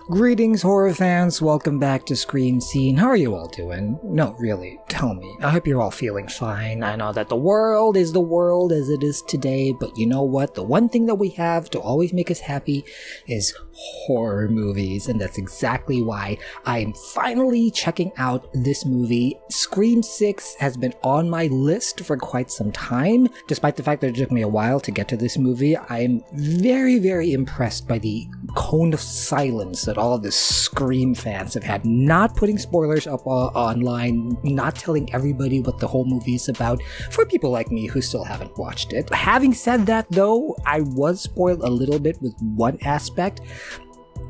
Greetings, horror fans. Welcome back to Screen Scene. How are you all doing? No, really, tell me. I hope you're all feeling fine. I know that the world is the world as it is today, but you know what? The one thing that we have to always make us happy is horror movies, and that's exactly why I'm finally checking out this movie. Scream 6 has been on my list for quite some time. Despite the fact that it took me a while to get to this movie, I'm very, very impressed by the cone of silence that all of the Scream fans have had, not putting spoilers up online, not telling everybody what the whole movie is about, for people like me who still haven't watched it. Having said that though, I was spoiled a little bit with one aspect.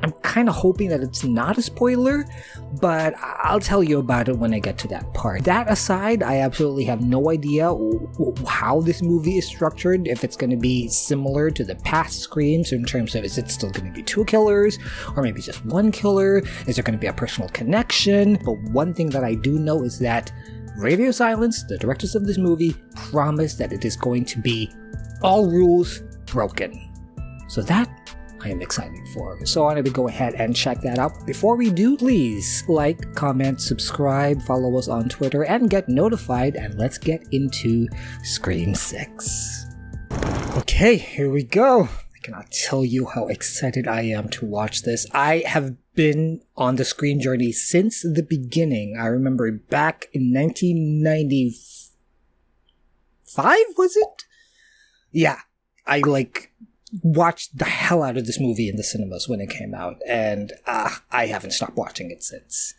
I'm kind of hoping that it's not a spoiler, but I'll tell you about it when I get to that part. That aside, I absolutely have no idea how this movie is structured, if it's going to be similar to the past Screams in terms of, is it still going to be two killers, or maybe just one killer? Is there going to be a personal connection? But one thing that I do know is that Radio Silence, the directors of this movie, promise that it is going to be all rules broken. So that I am excited for. So I want to go ahead and check that out. Before we do, please like, comment, subscribe, follow us on Twitter, and get notified, and let's get into Scream 6. Okay, here we go. I cannot tell you how excited I am to watch this. I have been on the Scream journey since the beginning. I remember back in 1995, was it? Yeah, I watched the hell out of this movie in the cinemas when it came out, and I haven't stopped watching it since.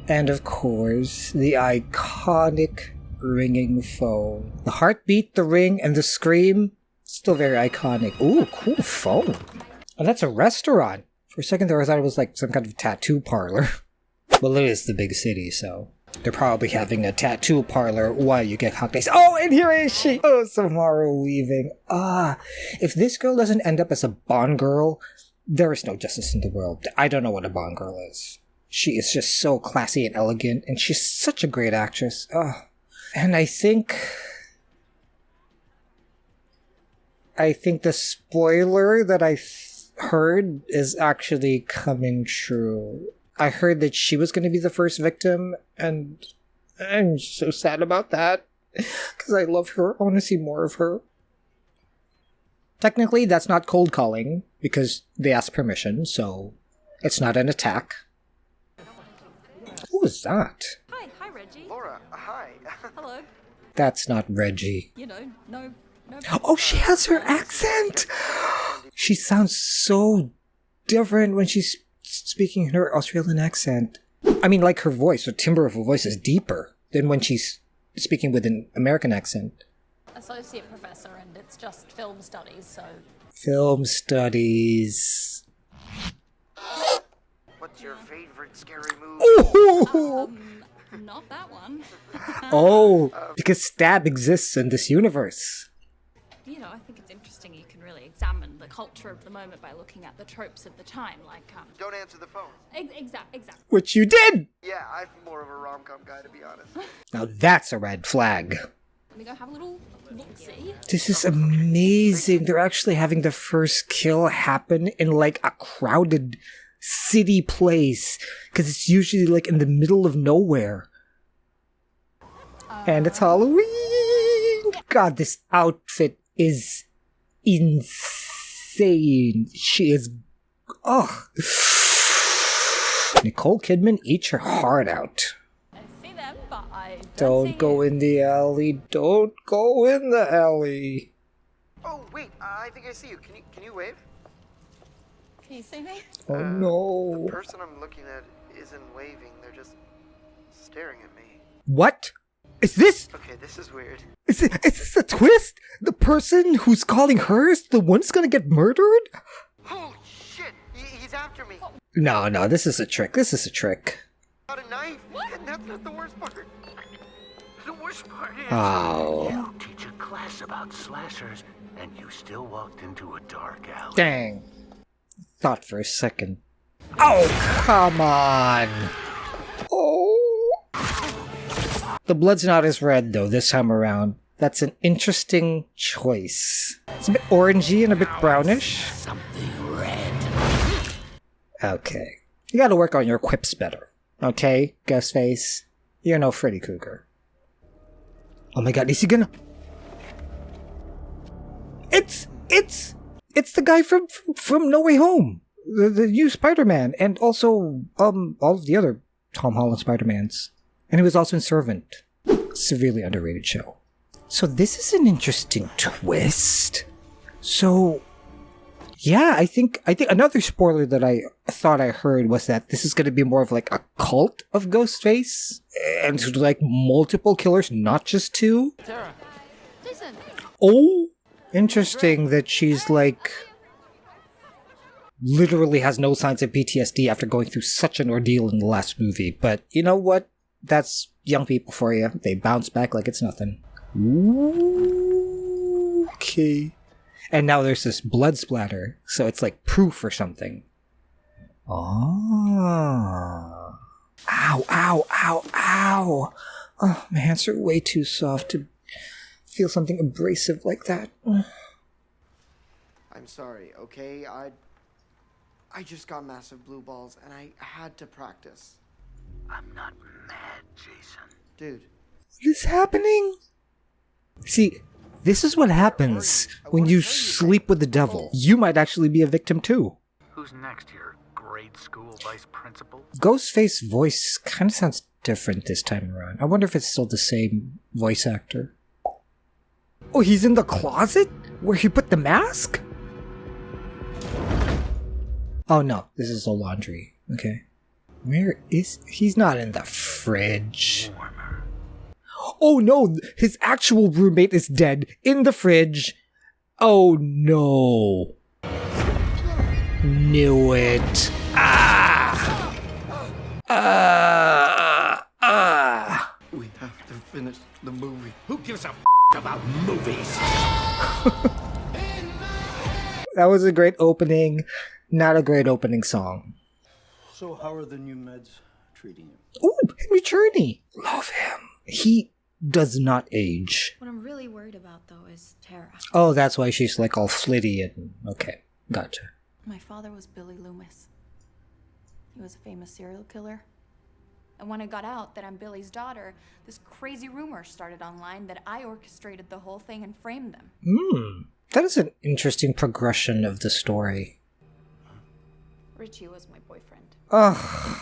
And of course, the iconic ringing phone. The heartbeat, the ring, and the scream, still very iconic. Ooh, cool phone. Oh, that's a restaurant. For a second there I thought it was like some kind of tattoo parlor. Well, it is the big city, so they're probably having a tattoo parlor while you get cocktails. Oh, and here is she! Oh, Samara Weaving. If this girl doesn't end up as a Bond girl, there is no justice in the world. I don't know what a Bond girl is. She is just so classy and elegant, and she's such a great actress. And I think the spoiler that I heard is actually coming true. I heard that she was going to be the first victim, and I'm so sad about that, because I love her. I want to see more of her. Technically, that's not cold calling, because they asked permission, so it's not an attack. Who is that? Hi, Reggie. Laura, hi. Hello. That's not Reggie. You know, no. Oh, she has her accent! She sounds so different when she's speaking in her Australian accent. I mean, like her voice, her timbre of her voice is deeper than when she's speaking with an American accent. Associate professor, and it's just film studies, so. Film studies. What's your favorite scary movie? Oh! Not that one. Oh, because Stab exists in this universe. You know, I think it's interesting you can really examine the culture of the moment by looking at the tropes of the time, like, Don't answer the phone. Exactly. Which you did! Yeah, I'm more of a rom-com guy, to be honest. Now that's a red flag. Let me go have a little look-see. This is amazing. They're actually having the first kill happen in like a crowded city place, because it's usually like in the middle of nowhere. And it's Halloween! God, this outfit is insane. She is... Nicole Kidman, eat your heart out. I see them, but I Don't go in the alley. Don't go in the alley. Oh, wait, I think I see you. Can you wave? Can you see me? Oh no. The person I'm looking at isn't waving, they're just staring at me. What? Is this... Okay, this is weird. Is this a twist? The person who's calling her is the one who's gonna get murdered? Holy shit! He's after me! No, this is a trick. This is a trick. Got a knife! And that's not the worst part. The worst part is... Oh. You teach a class about slashers, and you still walked into a dark alley. Dang. Thought for a second. Oh, come on! Oh. The blood's not as red, though, this time around. That's an interesting choice. It's a bit orangey and a bit brownish. Something red. Okay. You gotta work on your quips better. Okay, Ghostface? You're no Freddy Krueger. Oh my god, is he gonna... It's the guy from No Way Home! The new Spider-Man, and also, all of the other Tom Holland Spider-Mans. And he was also in Servant. Severely underrated show. So this is an interesting twist. So, yeah, I think another spoiler that I thought I heard was that this is going to be more of like a cult of Ghostface, and so like multiple killers, not just two. Tara. Jason. Oh, interesting that she's like literally has no signs of PTSD after going through such an ordeal in the last movie. But you know what? That's young people for you. They bounce back like it's nothing. Ooh, okay. And now there's this blood splatter, so it's like proof or something. Ah. Ow, ow, ow, ow. Oh, my hands are way too soft to feel something abrasive like that. I'm sorry, okay? I just got massive blue balls and I had to practice. I'm not mad, Jason. Dude. What is happening? See, this is what happens when you sleep with the devil. You might actually be a victim too. Who's next here? Grade school vice principal? Ghostface's voice kind of sounds different this time around. I wonder if it's still the same voice actor. Oh, he's in the closet? Where he put the mask? Oh no, this is the laundry. Okay. Where is... He's not in the fridge. Warmer. Oh no, his actual roommate is dead in the fridge. Oh no. Knew it. Ah. We have to finish the movie. Who gives a about movies? That was a great opening. Not a great opening song. So how are the new meds treating you? Ooh, Henry Czerny. Love him. He does not age. What I'm really worried about, though, is Tara. Oh, that's why she's like all flitty and... Okay, gotcha. My father was Billy Loomis. He was a famous serial killer. And when it got out that I'm Billy's daughter, this crazy rumor started online that I orchestrated the whole thing and framed them. That is an interesting progression of the story. Richie was my boyfriend. Ugh.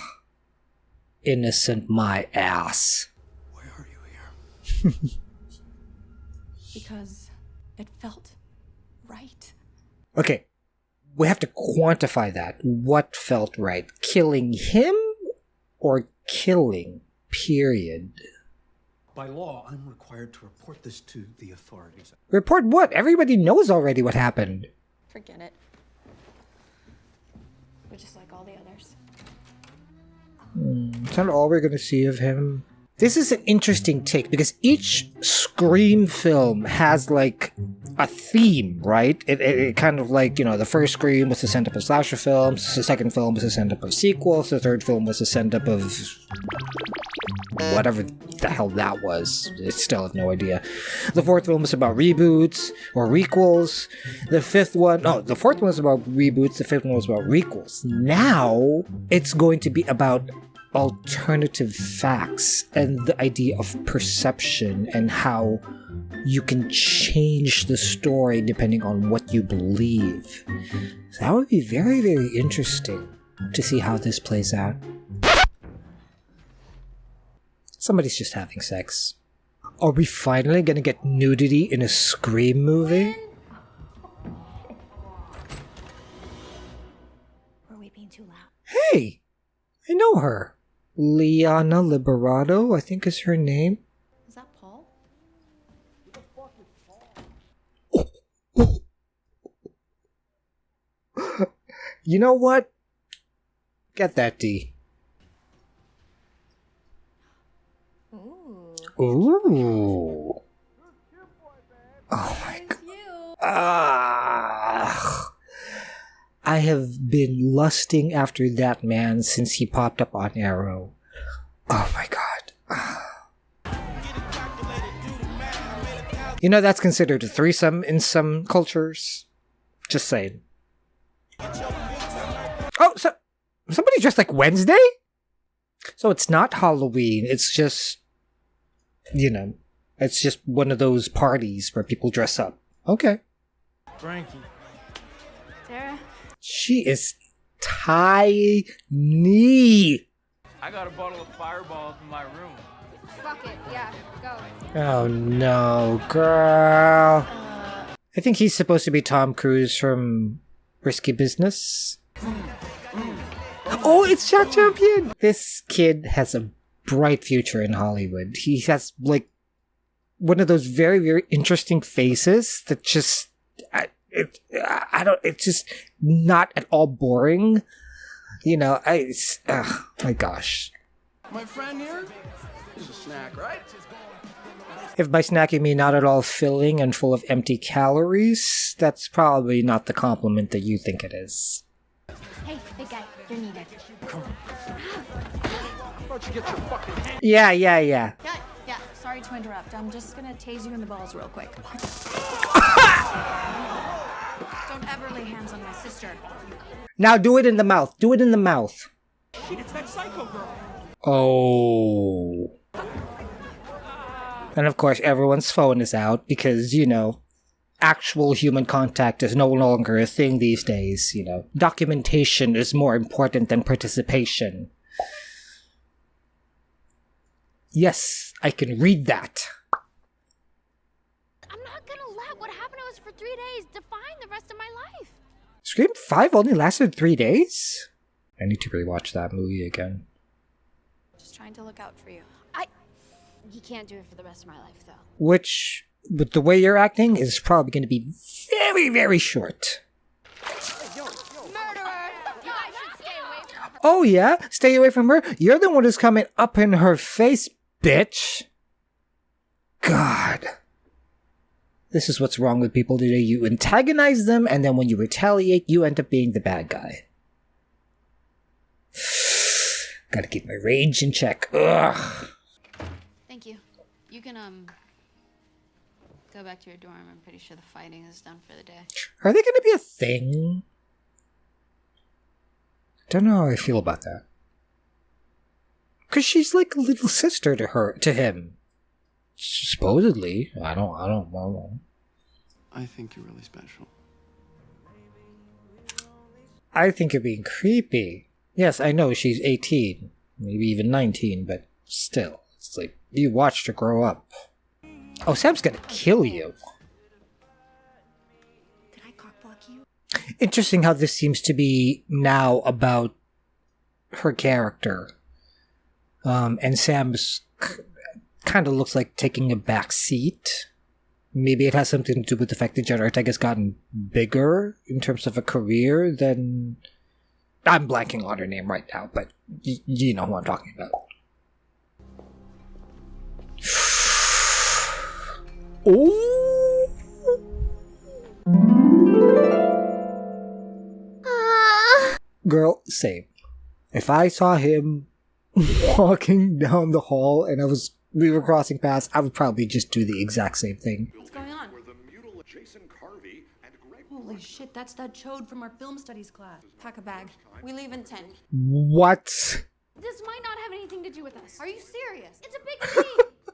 Innocent my ass. Why are you here? Because it felt right. Okay, we have to quantify that. What felt right? Killing him or killing? Period. By law, I'm required to report this to the authorities. Report what? Everybody knows already what happened. Forget it. We're just like all the others. Is that all we're gonna see of him? This is an interesting take because each Scream film has like a theme, right? It kind of like, you know, the first Scream was to send up of slasher films, the second film was to send up of sequels, the third film was to send up of whatever the hell that was. I still have no idea. The fourth film was about reboots or requels. The fourth one was about reboots, the fifth one was about requels. Now it's going to be about alternative facts and the idea of perception and how you can change the story depending on what you believe. So that would be very, very interesting to see how this plays out. Somebody's just having sex. Are we finally gonna get nudity in a Scream movie? Were we being too loud? Hey! I know her. Liana Liberato, I think is her name. Is that Paul? You know what? Get that D. Ooh. Ooh. Oh my god. You. I have been lusting after that man since he popped up on Arrow. Oh my god. You know that's considered a threesome in some cultures. Just saying. Oh, so Somebody dressed like Wednesday? So it's not Halloween, it's just, you know, it's just one of those parties where people dress up. Okay. Frankie. Sarah? She is tiny. I got a bottle of Fireballs in my room. Fuck it, yeah, go. Oh no, girl. I think he's supposed to be Tom Cruise from Risky Business. Oh, it's Shot Champion! This kid has a bright future in Hollywood. He has, like, one of those very, very interesting faces that just... it's just not at all boring. You know, my gosh. My friend here is a snack, right? If by snack you mean not at all filling and full of empty calories, that's probably not the compliment that you think it is. Hey, big guy, you're needed. How about you get your fucking hand? Yeah. Yeah, sorry to interrupt. I'm just gonna tase you in the balls real quick. Don't ever lay hands on my sister. Now do it in the mouth. Do it in the mouth. Shit, it's that psycho girl. Oh. And of course, everyone's phone is out because, you know, actual human contact is no longer a thing these days, you know. Documentation is more important than participation. Yes, I can read that. I'm not gonna let what happened to us for 3 days define the rest of my life. Scream 5 only lasted 3 days? I need to rewatch that movie again. Just trying to look out for you. You can't do it for the rest of my life, though. Which, with the way you're acting, is probably going to be very, very short. Murderer! You guys should stay away from her. Oh yeah? Stay away from her? You're the one who's coming up in her face, bitch! God. This is what's wrong with people today. You antagonize them, and then when you retaliate, you end up being the bad guy. Gotta keep my rage in check. Ugh. Thank you. You can, go back to your dorm. I'm pretty sure the fighting is done for the day. Are they gonna be a thing? Don't know how I feel about that. Cause she's like a little sister to him. Supposedly. I don't know. I think you're really special. I think you're being creepy. Yes, I know she's 18. Maybe even 19, but still. It's like, you watched her grow up. Oh, Sam's gonna kill you. Did I cockblock you? Interesting how this seems to be now about her character. And Sam's kind of looks like taking a back seat. Maybe it has something to do with the fact that Jenna Ortega's gotten bigger in terms of a career than... I'm blanking on her name right now, but you know who I'm talking about. Oh! Girl, same. If I saw him walking down the hall and we were crossing paths, I would probably just do the exact same thing. What's going on? Holy shit, that's that chode from our film studies class. Pack a bag. We leave in 10. What? This might not have anything to do with us. Are you serious? It's a big thing.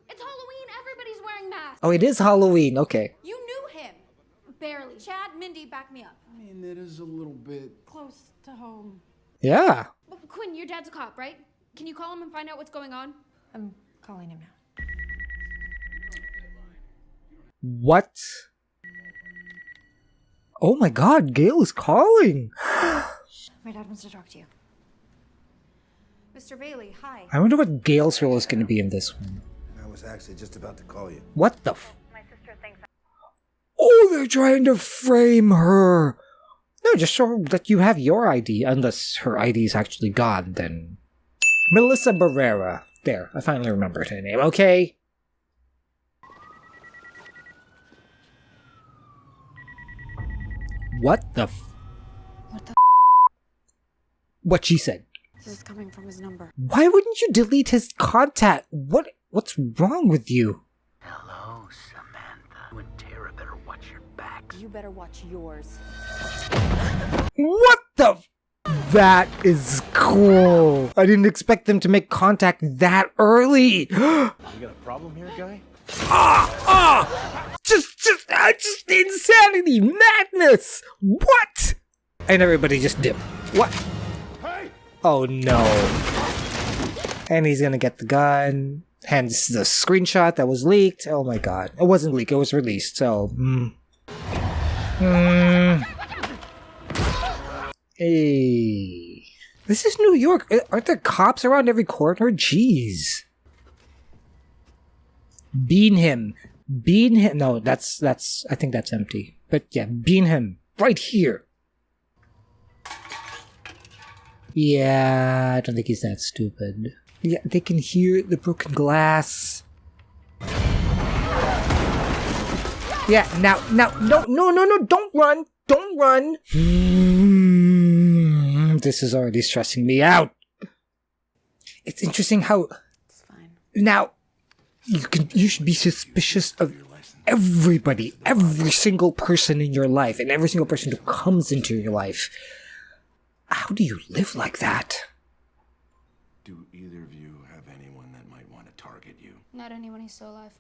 It's Halloween. Everybody's wearing masks. Oh, it is Halloween. Okay. You knew him. Barely. Chad, Mindy, back me up. I mean, it is a little bit... Close to home. Yeah. But Quinn, your dad's a cop, right? Can you call him and find out what's going on? I'm calling him now. What? Oh my god, Gale is calling! My dad wants to talk to you. Mr. Bailey, hi. I wonder what Gale's role is going to be in this one. I was actually just about to call you. What the My sister thinks Oh, they're trying to frame her! No, just show that you have your ID, unless her ID is actually gone, then... Melissa Barrera. There, I finally remembered her name, okay? What the What the What she said. This is coming from his number. Why wouldn't you delete his contact? What's wrong with you? Hello, Samantha. You and Tara better watch your backs. You better watch yours. What the That is cool. I didn't expect them to make contact that early. You got a problem here, guy? Just insanity, madness. What? And everybody just dipped. What? Hey! Oh no. And he's gonna get the gun. Hence the screenshot that was leaked. Oh my god. It wasn't leaked, it was released, so... Hey. This is New York. Aren't there cops around every corner? Jeez. Bean him. Bean him. No, that's, I think that's empty. But yeah, bean him. Right here. Yeah, I don't think he's that stupid. Yeah, they can hear the broken glass. Yeah, now, no, don't run. Don't run. This is already stressing me out. It's interesting how... It's fine. Now, you should be suspicious of everybody, every single person in your life, and every single person who comes into your life. How do you live like that? Do either of you have anyone that might want to target you? Not anyone who's still alive.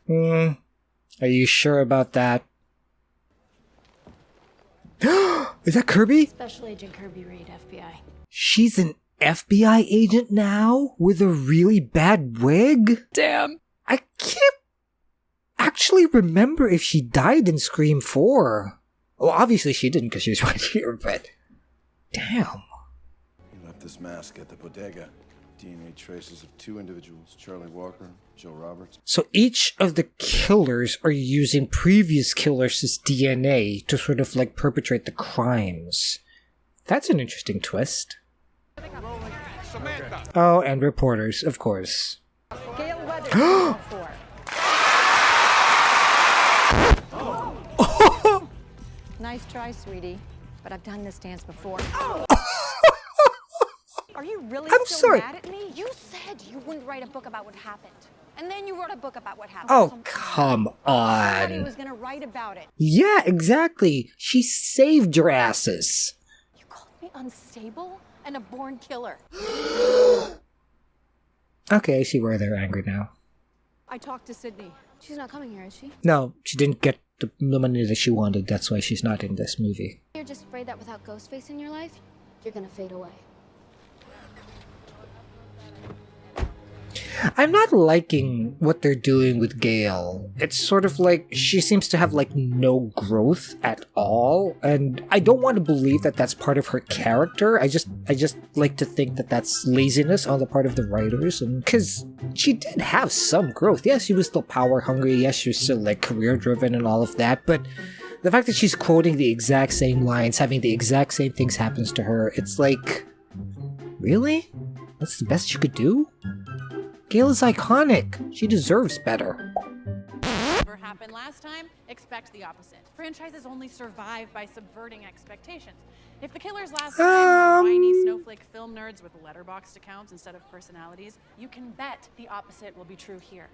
Are you sure about that? Is that Kirby? Special Agent Kirby Reed, FBI. She's an FBI agent now? With a really bad wig? Damn. I can't actually remember if she died in Scream 4. Well, obviously she didn't because she was right here, but... Damn. He left this mask at the bodega. DNA traces of 2 individuals, Charlie Walker, Joe Roberts. So each of the killers are using previous killers' DNA to sort of like perpetrate the crimes. That's an interesting twist. Oh, and reporters, of course. Gale Weathers. Nice try, sweetie. But I've done this dance before. Are you really I'm still sorry. mad at me? You said you wouldn't write a book about what happened. And then you wrote a book about what happened. Oh, come Somebody on. was gonna write about it. Yeah, exactly. She saved your asses. You called me unstable and a born killer. Okay, I see why they're angry now. I talked to Sydney. She's not coming here, is she? No, she didn't get the money that she wanted. That's why she's not in this movie. You're just afraid that without Ghostface in your life, you're gonna fade away. I'm not liking what they're doing with Gale. It's sort of like she seems to have like no growth at all, and I don't want to believe that that's part of her character. I just like to think that that's laziness on the part of the writers, and because she did have some growth. Yes, she was still power hungry. Yes, she was still like career driven and all of that, but the fact that she's quoting the exact same lines, having the exact same things happens to her, it's like, really? That's the best you could do? Gale is iconic. She deserves better. Whatever happened last time, expect the opposite. Franchises only survive by subverting expectations. If the killers last time were whiny snowflake film nerds with letterboxd accounts instead of personalities, you can bet the opposite will be true here.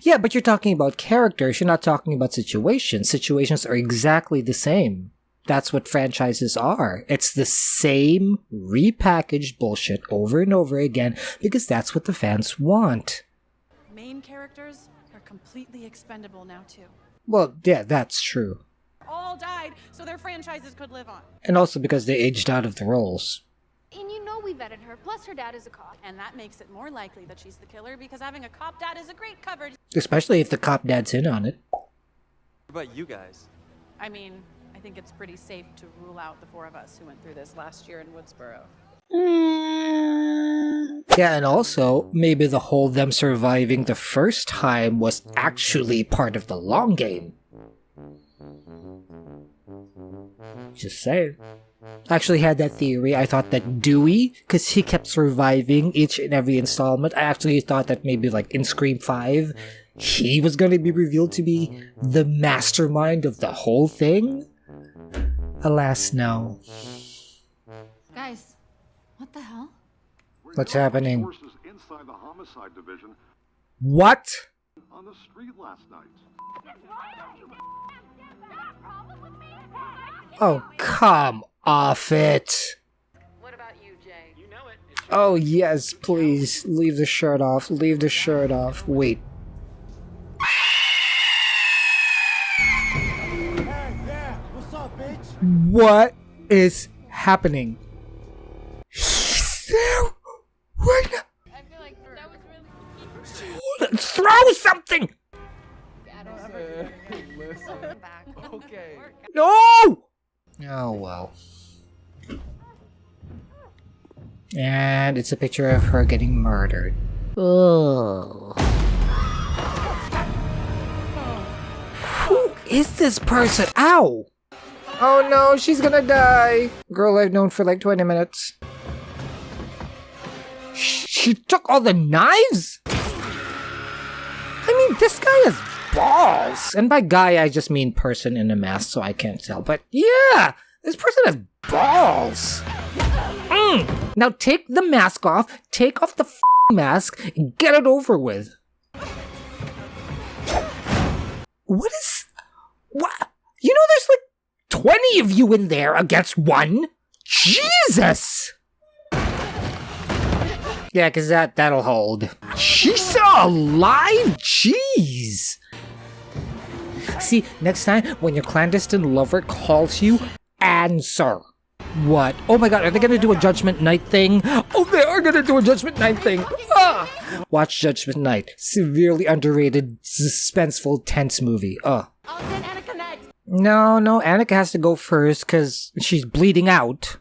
Yeah, but you're talking about characters, you're not talking about situations. Situations are exactly the same. That's what franchises are. It's the same repackaged bullshit over and over again because that's what the fans want. Main characters are completely expendable now too. Well, yeah, that's true. All died so their franchises could live on. And also because they aged out of the roles. And you know we vetted her, plus her dad is a cop. And that makes it more likely that she's the killer because having a cop dad is a great coverage. Especially if the cop dad's in on it. What about you guys? I mean, I think it's pretty safe to rule out the 4 of us who went through this last year in Woodsboro. Yeah, and also, maybe the whole them surviving the first time was actually part of the long game. Just saying. I actually had that theory. I thought that Dewey, because he kept surviving each and every installment, I actually thought that maybe like in Scream 5, he was going to be revealed to be the mastermind of the whole thing. Alas, no. Guys, what the hell? What's happening? Forces inside the homicide division What? on the street last night. Oh, come off it. What about you, Jay? Oh yes, please. Leave the shirt off. Leave the shirt off. Wait. What is happening? She's there right now. I feel like that was really Throw something! Okay. No! Oh well. And it's a picture of her getting murdered. Ugh. Who is this person? Ow! Oh no, she's gonna die! Girl I've known for like 20 minutes. She took all the knives? I mean, this guy has balls! And by guy, I just mean person in a mask, so I can't tell. But yeah! This person has balls! Now take the mask off, take off the mask, and get it over with. What is... What? You know there's like 20 of you in there against one? Jesus! Yeah, because that'll hold. She's still alive? Jeez! See, next time when your clandestine lover calls you, answer. What? Oh my god, are they gonna do a Judgment Night thing? Oh, they are gonna do a Judgment Night thing! Ah! Watch Judgment Night. Severely underrated, suspenseful, tense movie. I'll send Annika next. No, Annika has to go first, because she's bleeding out.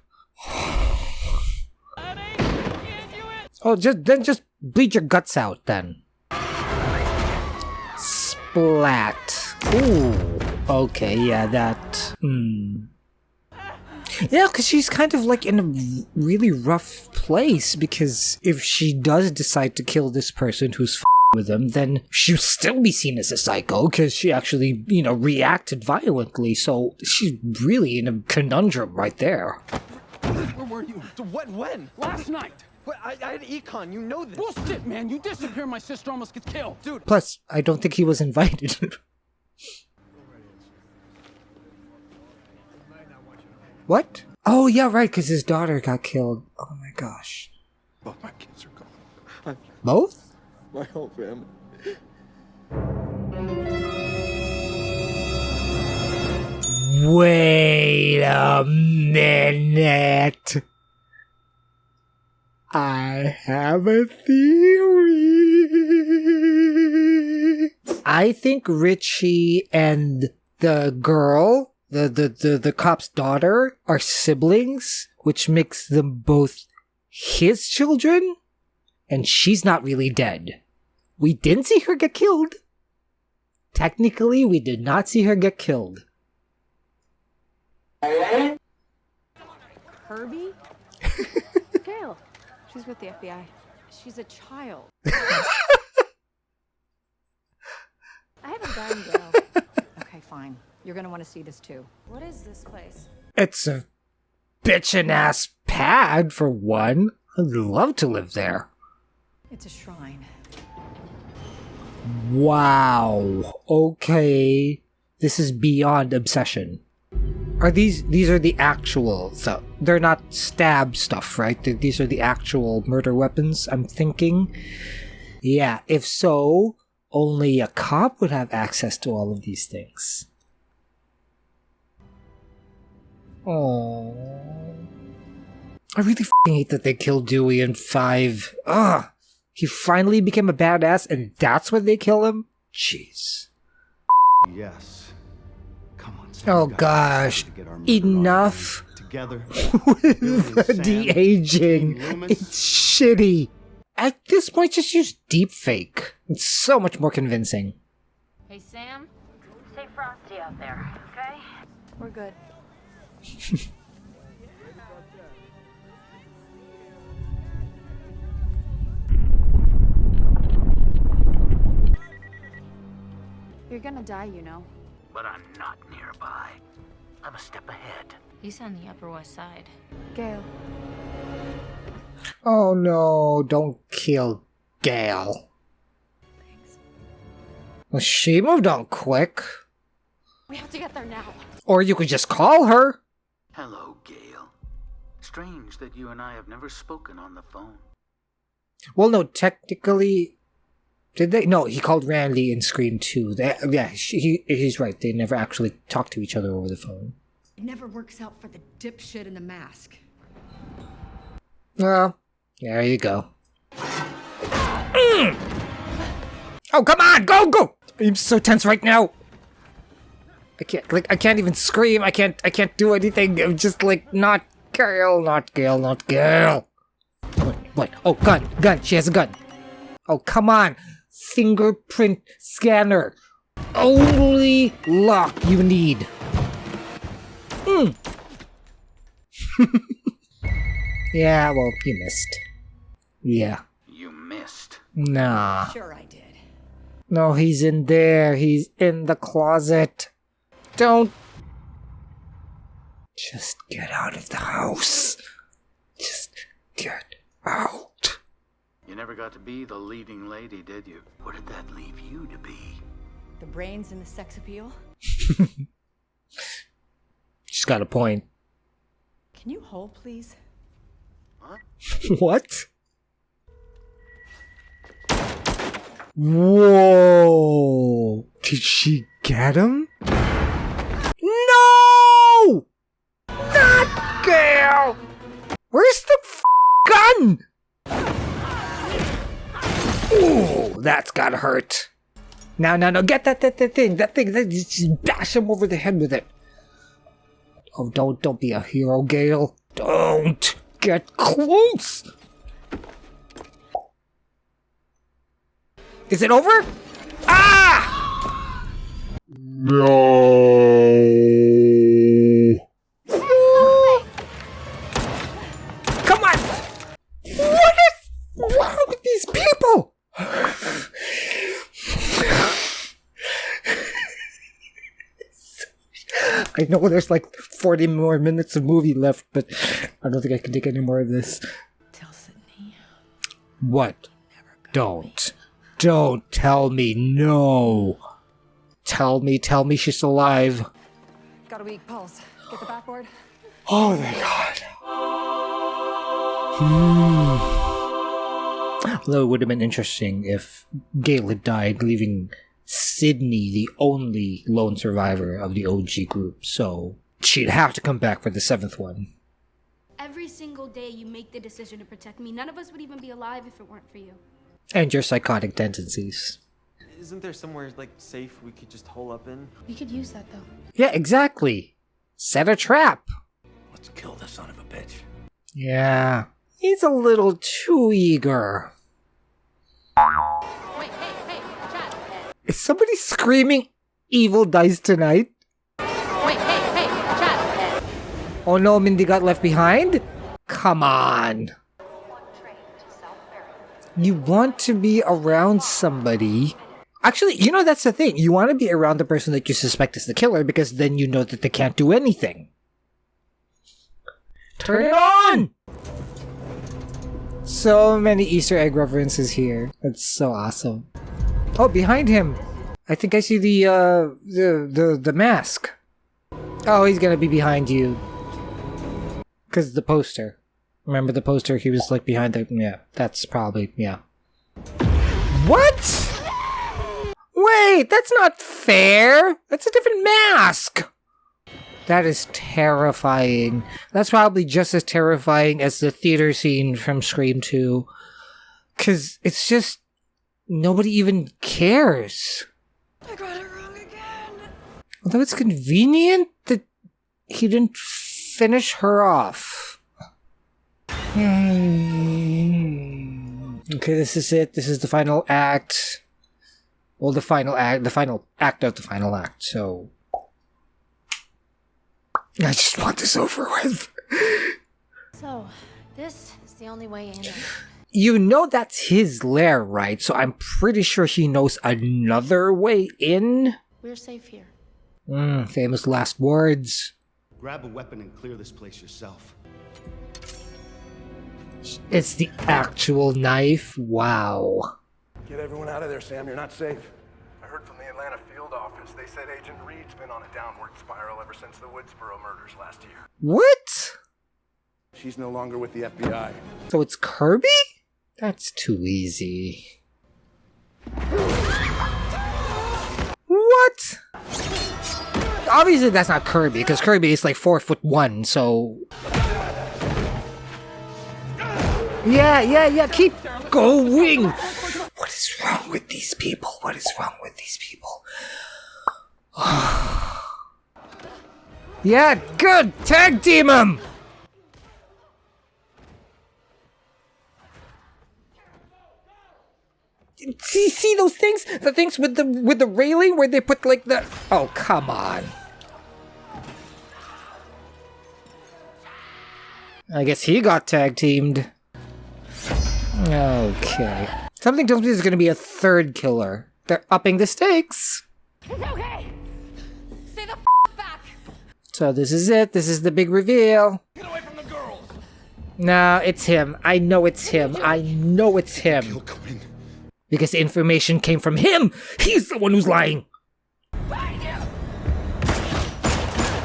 Oh, just bleed your guts out, then. Splat. Ooh. Okay, yeah, that... Yeah, because she's kind of like in a really rough place, because if she does decide to kill this person who's with him, then she'll still be seen as a psycho, because she actually, reacted violently, so she's really in a conundrum right there. Where were you? When? Last night. I had econ, you know this. Bullshit, man. You disappear, my sister almost gets killed. Dude. Plus, I don't think he was invited. What? Oh, yeah, right, because his daughter got killed. Oh my gosh. Both my kids are gone. Both? My whole family. Wait a minute. I have a theory. I think Richie and the girl, the cop's daughter, are siblings, which makes them both his children, and she's not really dead. We didn't see her get killed. Technically, we did not see her get killed. Herbie? Gale. She's with the FBI. She's a child. I haven't done Gale. Okay, fine. You're gonna want to see this too. What is this place? It's a bitchin' ass pad, for one. I'd love to live there. It's a shrine. Wow. Okay. This is beyond obsession. Are these are the actual, so they're not stab stuff, right? These are the actual murder weapons, I'm thinking. Yeah, if so, only a cop would have access to all of these things. Oh, I really hate that they killed Dewey in 5. Ugh! He finally became a badass and that's when they kill him? Jeez. Yes. Oh gosh, enough with the de-aging. It's shitty. At this point, just use deepfake. It's so much more convincing. Hey, Sam? Stay frosty out there, okay? We're good. You're gonna die, you know. But I'm not nearby. I'm a step ahead. He's on the Upper West Side. Gale. Oh no, don't kill Gale. Thanks. Well, she moved on quick. We have to get there now. Or you could just call her. Hello, Gale. strange that you and I have never spoken on the phone. Well, no, technically... Did they? No, he called Randy in Scream 2. He's right. They never actually talked to each other over the phone. It never works out for the dipshit in the mask. Well, there you go. Mm! Oh, come on! Go! I'm so tense right now. I can't even scream. I can't do anything. I'm just like, not Gale. What? Oh, gun. She has a gun. Oh, come on. Fingerprint scanner. Only lock you need. Yeah, well, you missed. Yeah. You missed. Nah. Sure I did. No, he's in there. He's in the closet. Don't. Just get out of the house. Just get out. You never got to be the leading lady, did you? What did that leave you to be? The brains and the sex appeal? She's got a point. Can you hold, please? Huh? What? Whoa! Did she get him? No! Not Gale! Where's the gun? Ooh, that's gotta hurt. No, get that thing. Just bash him over the head with it. Oh, don't be a hero, Gale. Don't get close. Is it over? Ah! No. Come on. What is wrong with these people? I know there's like 40 more minutes of movie left, but I don't think I can take any more of this. Tell Sydney. What? Don't tell me no. Tell me she's alive. Got a weak pulse. Get the backboard. Oh my god. Although it would have been interesting if Gale had died, leaving Sydney the only lone survivor of the OG group, so she'd have to come back for the 7th one. Every single day you make the decision to protect me. None of us would even be alive if it weren't for you. And your psychotic tendencies. Isn't there somewhere, like, safe we could just hole up in? We could use that, though. Yeah, exactly. Set a trap. Let's kill the son of a bitch. Yeah. He's a little too eager. Wait, hey, Chad. Is somebody screaming evil dies tonight? Wait, hey, Chad. Oh no, Mindy got left behind? Come on. You want to be around somebody. Actually, you know, that's the thing. You want to be around the person that you suspect is the killer because then you know that they can't do anything. Turn it on! So many Easter egg references here. That's so awesome. Oh, behind him. I think I see the mask. Oh, he's gonna be behind you. Because the poster. Remember the poster? He was like behind the... Yeah, that's probably... Yeah. What? Wait, that's not fair. That's a different mask. That is terrifying. That's probably just as terrifying as the theater scene from Scream 2. Because it's just... Nobody even cares. I got it wrong again. Although it's convenient that he didn't finish her off. Okay, this is it. This is the final act. Well, the final act of the final act, so... I just want this over with. So, this is the only way in. You know that's his lair, right? So I'm pretty sure he knows another way in. We're safe here. Famous last words. Grab a weapon and clear this place yourself. It's the actual knife. Wow. Get everyone out of there, Sam. You're not safe. I heard from the Atlanta field office. They said Agent Reed's been on a downward spiral ever since the Woodsboro murders last year. What? She's no longer with the FBI. So it's Kirby? That's too easy. What? Obviously that's not Kirby, because Kirby is like 4'1", so... Yeah, keep going! What is wrong with these people? What is wrong with these people? Yeah, good! Tag team him! See those things? The things with the railing where they put like the... Oh, come on. I guess he got tag teamed. Okay. Something tells me there's gonna be a third killer. They're upping the stakes. It's okay. Stay the back. So this is it. This is the big reveal. Get away from the girls. No, it's him. I know it's him. I know it's him. Because the information came from him. He's the one who's lying.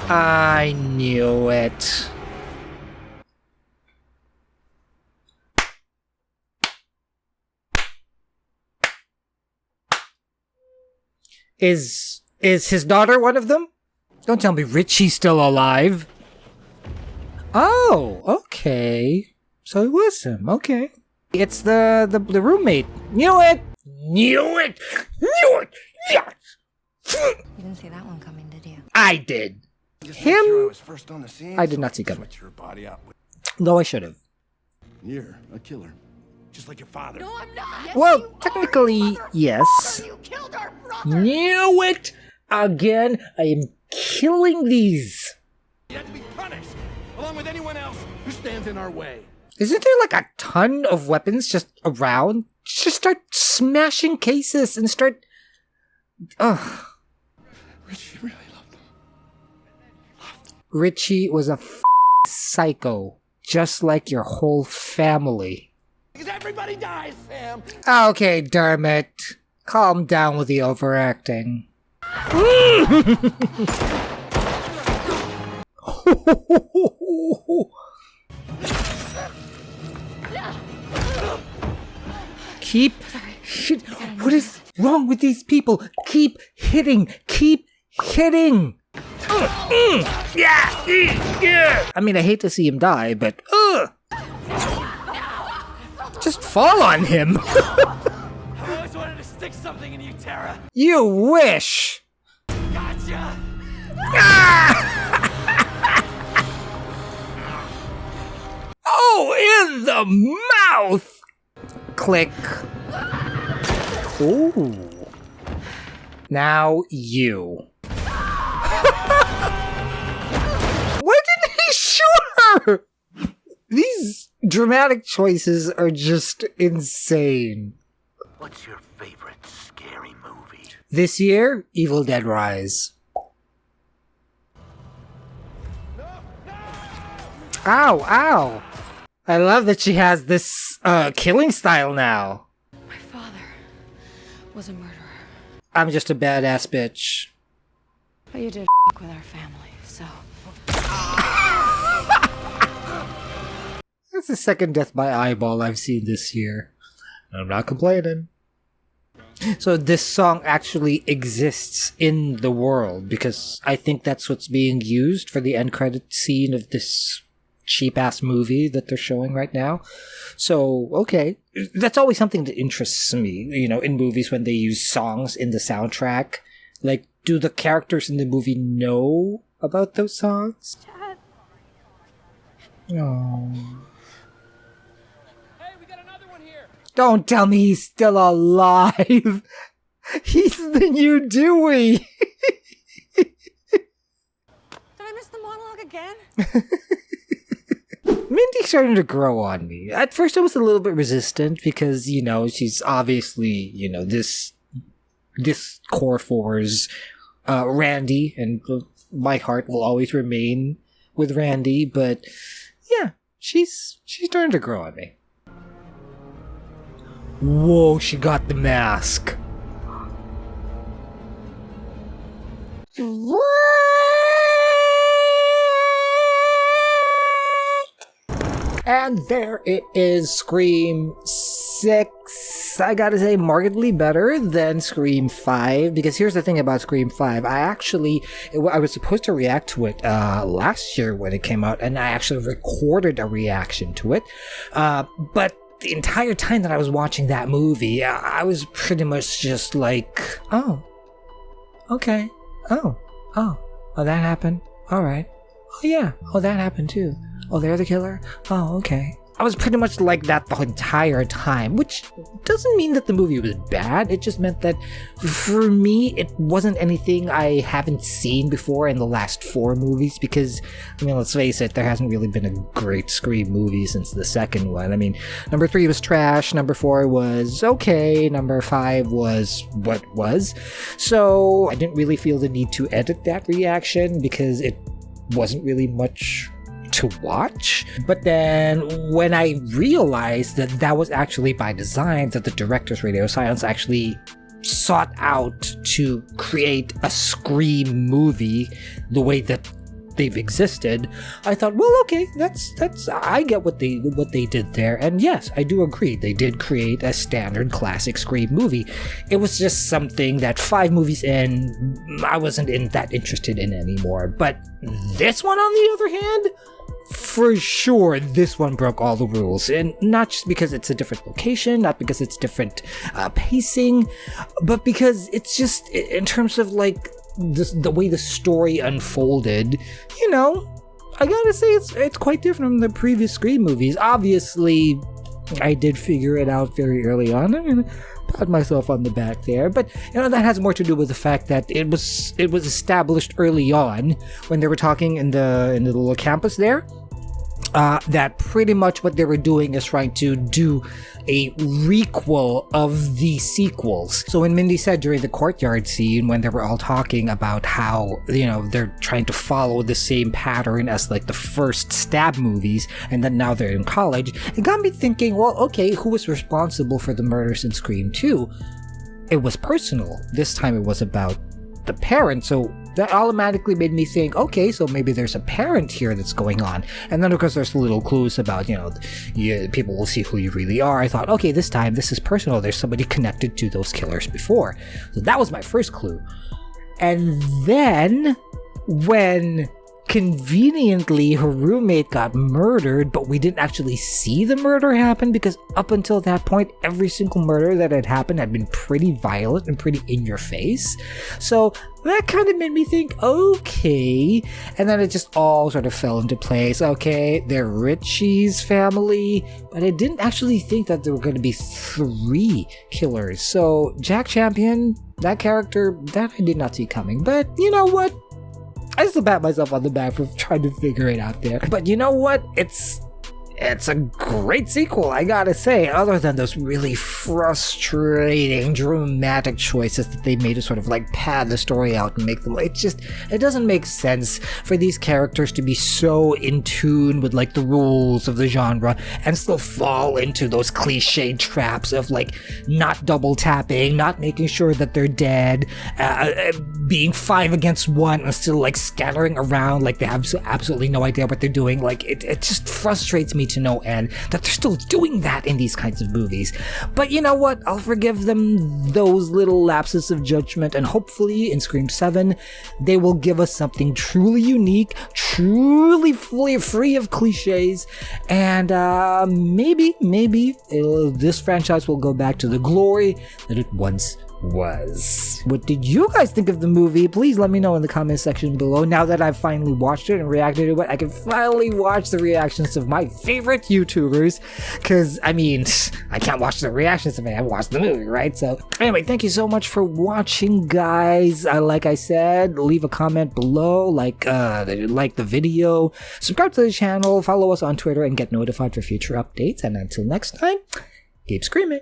I knew it. Is his daughter one of them? Don't tell me Richie's still alive. Oh, okay. So it was him. Okay. It's the roommate. Knew it! Knew it! Knew it! Yes! You didn't see that one coming, did you? I did. Him? I did not see coming. Though I should have. You're a killer. Just like your father. No, I'm not. Yes, Well, technically, yes. you killed our brother. Knew it! Again, I am killing these. You have to be punished, along with anyone else who stands in our way. Isn't there like a ton of weapons just around? Just start smashing cases and start... Ugh. Richie really loved them. Richie was a psycho, just like your whole family. Because everybody dies, Sam. Okay, Dermot. Calm down with the overacting. Keep... What is wrong with these people? Keep hitting! Keep hitting! Yeah! I mean, I hate to see him die, but... Just fall on him! I've always wanted to stick something in you, Tara. You wish! Gotcha! Oh, in the mouth! Click. Ooh. Now you. Why didn't he shoot her? These dramatic choices are just insane. What's your favorite scary movie? This year, Evil Dead Rise. Ow, ow. I love that she has this killing style now. My father was a murderer. I'm just a badass bitch. But you did with our family, so... That's the second death by eyeball I've seen this year. I'm not complaining. So this song actually exists in the world because I think that's what's being used for the end credit scene of this cheap-ass movie that they're showing right now. So, okay. That's always something that interests me, you know, in movies when they use songs in the soundtrack. Like, do the characters in the movie know about those songs? Dad. Oh. Hey, we got another one here. Don't tell me he's still alive. He's the new Dewey. Did I miss the monologue again? Mindy's starting to grow on me. At first I was a little bit resistant because, you know, she's obviously, you know, this core four's Randy, and my heart will always remain with Randy, but yeah, she's starting to grow on me. Whoa, she got the mask. What? And there it is, Scream 6. I gotta say, markedly better than Scream 5, because here's the thing about Scream 5. I was supposed to react to it last year when it came out, and I actually recorded a reaction to it. But the entire time that I was watching that movie, I was pretty much just like, oh, okay, oh, that happened, alright, oh yeah, oh that happened too, oh they're the killer, oh okay. I was pretty much like that the entire time, which doesn't mean that the movie was bad. It just meant that for me, it wasn't anything I haven't seen before in the last 4 movies, because, I mean, let's face it, there hasn't really been a great Scream movie since the second one. I mean, number 3 was trash, number 4 was okay, number 5 was what was. So I didn't really feel the need to edit that reaction because it wasn't really much to watch. But then when I realized that that was actually by design, that the directors, Radio Silence, actually sought out to create a Scream movie the way that they've existed, I thought, well, okay, that's I get what they did there. And yes, I do agree, they did create a standard classic Scream movie. It was just something that 5 movies in, I wasn't that interested in anymore. But this one, on the other hand, for sure, this one broke all the rules. And not just because it's a different location, not because it's different pacing, but because it's just, in terms of like the way the story unfolded, you know, I gotta say it's quite different from the previous Scream movies. Obviously, I did figure it out very early on. I mean, pat myself on the back there, but you know, that has more to do with the fact that it was established early on when they were talking in the little campus there, that pretty much what they were doing is trying to do a requel of the sequels. So when Mindy said during the courtyard scene, when they were all talking about how, you know, they're trying to follow the same pattern as like the first Stab movies, and then now they're in college, it got me thinking, well, okay, who was responsible for the murders in Scream 2? It was personal. This time it was about the parent, so that automatically made me think, okay, so maybe there's a parent here that's going on. And then of course there's little clues about, you know, people will see who you really are. I thought, okay, this time this is personal, there's somebody connected to those killers before. So that was my first clue. And then when conveniently her roommate got murdered, but we didn't actually see the murder happen, because up until that point every single murder that had happened had been pretty violent and pretty in your face. So that kind of made me think, okay, and then it just all sort of fell into place. Okay, they're Richie's family, but I didn't actually think that there were going to be 3 killers. So Jack Champion, that character, that I did not see coming. But you know what? I still pat myself on the back for trying to figure it out there. But you know what? It's a great sequel, I gotta say, other than those really frustrating, dramatic choices that they made to sort of like pad the story out and make them, it doesn't make sense for these characters to be so in tune with like the rules of the genre and still fall into those cliched traps of like not double tapping, not making sure that they're dead, being 5 against 1 and still like scattering around like they have absolutely no idea what they're doing. Like it just frustrates me to no end that they're still doing that in these kinds of movies. But you know what? I'll forgive them those little lapses of judgment, and hopefully in Scream 7 they will give us something truly unique, truly free of cliches, and maybe this franchise will go back to the glory that it once was. What did you guys think of the movie? Please let me know in the comment section below. Now that I've finally watched it and reacted to it, I can finally watch the reactions of my favorite YouTubers, because I mean, I can't watch the reactions if I haven't watched the movie, right? So anyway, thank you so much for watching, guys. Like I said, leave a comment below, like the video, subscribe to the channel, follow us on Twitter, and get notified for future updates. And until next time, keep screaming.